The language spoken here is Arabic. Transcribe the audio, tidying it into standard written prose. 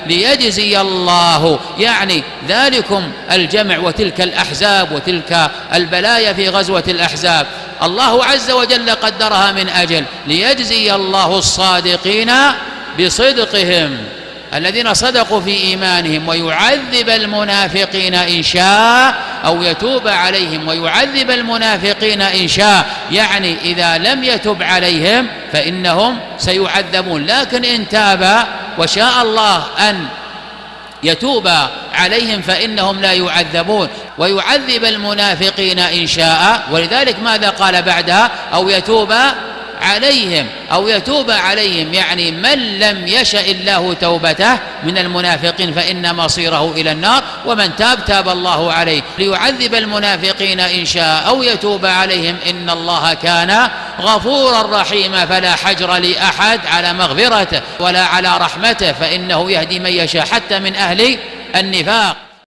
ليجزي الله، يعني ذلكم الجمع وتلك الأحزاب وتلك البلايا في غزوة الأحزاب الله عز وجل قدرها من أجل ليجزي الله الصادقين بصدقهم الذين صدقوا في إيمانهم، ويعذب المنافقين إن شاء، أو يتوب عليهم ويعذب المنافقين إن شاء، يعني إذا لم يتب عليهم فإنهم سيعذبون، لكن إن تاب وشاء الله أن يتوب عليهم فإنهم لا يعذبون، ويعذب المنافقين إن شاء. ولذلك ماذا قال بعدها؟ أو يتوب عليهم، يعني من لم يشأ الله توبته من المنافقين فإن مصيره إلى النار، ومن تاب الله عليه. ليعذب المنافقين إن شاء أو يتوب عليهم، إن الله كان غفورا رحيما، فلا حجر لأحد على مغفرته ولا على رحمته، فإنه يهدي من يشاء حتى من أهل النفاق.